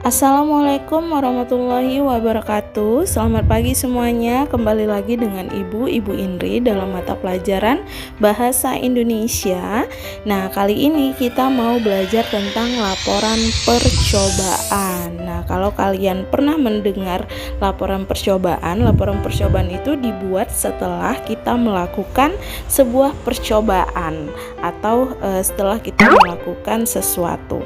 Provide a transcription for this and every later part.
Assalamualaikum warahmatullahi wabarakatuh. Selamat pagi semuanya. Kembali lagi dengan Ibu Indri dalam mata pelajaran Bahasa Indonesia. Nah, kali ini kita mau belajar tentang laporan percobaan. Nah, kalau kalian pernah mendengar laporan percobaan itu dibuat setelah kita melakukan sebuah percobaan atau setelah kita melakukan sesuatu.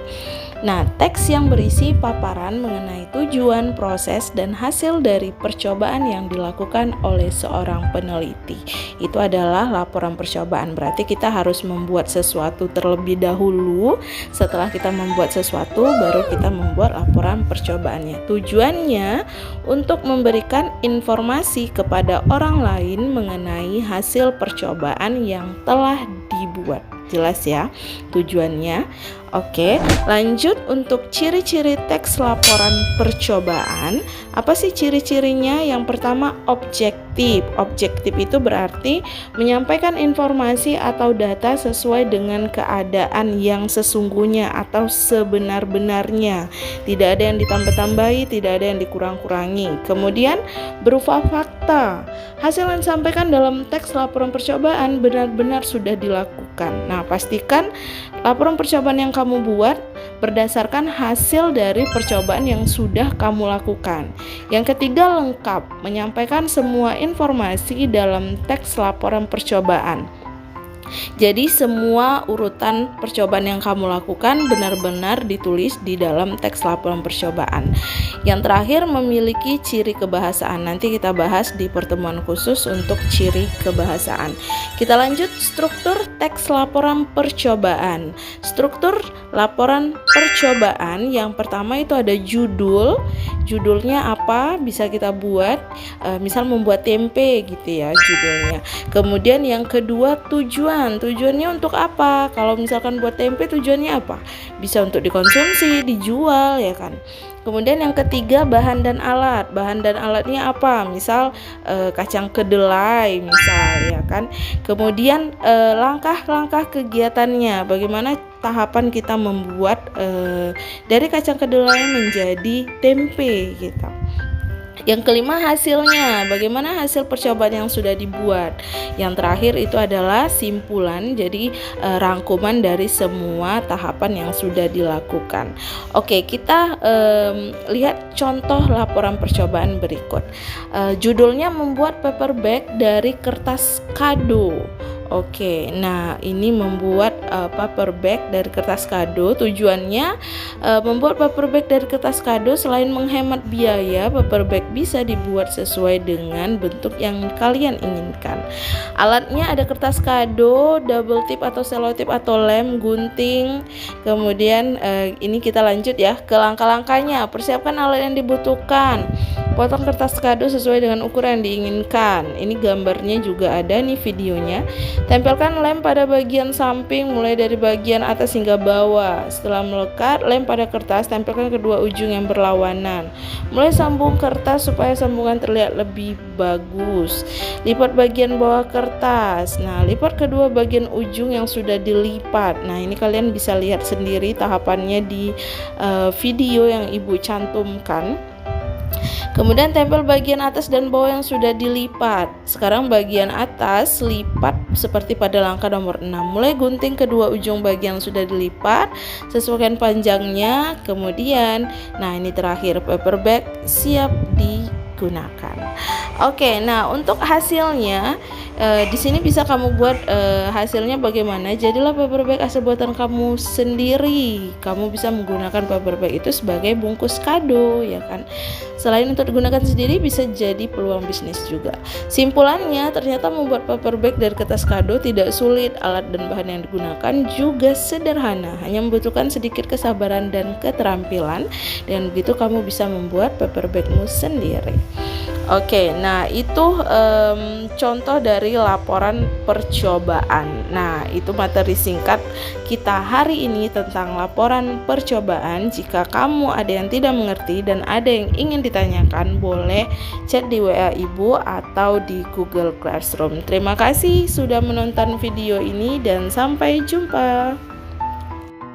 Nah, teks yang berisi paparan mengenai tujuan, proses, dan hasil dari percobaan yang dilakukan oleh seorang peneliti. Itu adalah laporan percobaan. Berarti kita harus membuat sesuatu terlebih dahulu. Setelah kita membuat sesuatu, baru kita membuat laporan percobaannya. Tujuannya untuk memberikan informasi kepada orang lain mengenai hasil percobaan yang telah dibuat. Jelas ya tujuannya. Oke, lanjut untuk ciri-ciri teks laporan percobaan. Apa sih ciri-cirinya? Yang pertama, objektif. Objektif itu berarti menyampaikan informasi atau data sesuai dengan keadaan yang sesungguhnya atau sebenar-benarnya. Tidak ada yang ditambah-tambahi, tidak ada yang dikurang-kurangi. Kemudian berupa fakta. Hasil yang disampaikan dalam teks laporan percobaan benar-benar sudah dilakukan. Nah, pastikan laporan percobaan yang kamu buat berdasarkan hasil dari percobaan yang sudah kamu lakukan. Yang ketiga, lengkap, menyampaikan semua informasi dalam teks laporan percobaan. Jadi semua urutan percobaan yang kamu lakukan benar-benar ditulis di dalam teks laporan percobaan. Yang terakhir, memiliki ciri kebahasaan. Nanti kita bahas di pertemuan khusus untuk ciri kebahasaan. Kita lanjut struktur teks laporan percobaan. Struktur laporan percobaan yang pertama itu ada judul. Judulnya apa? Bisa kita buat misal membuat tempe gitu ya judulnya. Kemudian yang kedua, tujuannya untuk apa? Kalau misalkan buat tempe tujuannya apa? Bisa untuk dikonsumsi, dijual ya kan. Kemudian yang ketiga, bahan dan alat. Bahan dan alatnya apa? Misal kacang kedelai misal ya kan. Kemudian langkah-langkah kegiatannya. Bagaimana tahapan kita membuat dari kacang kedelai menjadi tempe gitu. Yang kelima, hasilnya. Bagaimana hasil percobaan yang sudah dibuat. Yang terakhir itu adalah simpulan, jadi rangkuman dari semua tahapan yang sudah dilakukan. Oke, kita lihat contoh laporan percobaan berikut. Judulnya membuat paper bag dari kertas kado. Oke, nah ini membuat paper bag dari kertas kado. Tujuannya membuat paper bag dari kertas kado selain menghemat biaya, paper bag bisa dibuat sesuai dengan bentuk yang kalian inginkan. Alatnya ada kertas kado, double tip atau selotip atau lem, gunting. Kemudian ini kita lanjut ya ke langkah-langkahnya. Persiapkan alat yang dibutuhkan. Potong kertas kado sesuai dengan ukuran yang diinginkan. Ini gambarnya juga ada nih videonya. Tempelkan lem pada bagian samping mulai dari bagian atas hingga bawah. Setelah melekat, lem pada kertas, tempelkan kedua ujung yang berlawanan. Mulai sambung kertas supaya sambungan terlihat lebih bagus. Lipat bagian bawah kertas. Nah, lipat kedua bagian ujung yang sudah dilipat. Nah, ini kalian bisa lihat sendiri tahapannya di video yang Ibu cantumkan. Kemudian tempel bagian atas dan bawah yang sudah dilipat. Sekarang bagian atas lipat seperti pada langkah nomor 6. Mulai gunting kedua ujung bagian yang sudah dilipat, sesuaikan panjangnya. Kemudian, nah ini terakhir, paper bag siap digunakan. Oke, nah untuk hasilnya di sini bisa kamu buat hasilnya bagaimana. Jadilah paper bag asal buatan kamu sendiri. Kamu bisa menggunakan paper bag itu sebagai bungkus kado ya kan. Selain untuk digunakan sendiri, bisa jadi peluang bisnis juga. Simpulannya, ternyata membuat paper bag dari kertas kado tidak sulit. Alat dan bahan yang digunakan juga sederhana, hanya membutuhkan sedikit kesabaran dan keterampilan. Dan begitu kamu bisa membuat paper bagmu sendiri. Oke, nah itu contoh dari laporan percobaan. Nah, itu materi singkat kita hari ini tentang laporan percobaan. Jika kamu ada yang tidak mengerti dan ada yang ingin ditanyakan, boleh chat di WA Ibu atau di Google Classroom. Terima kasih sudah menonton video ini dan sampai jumpa.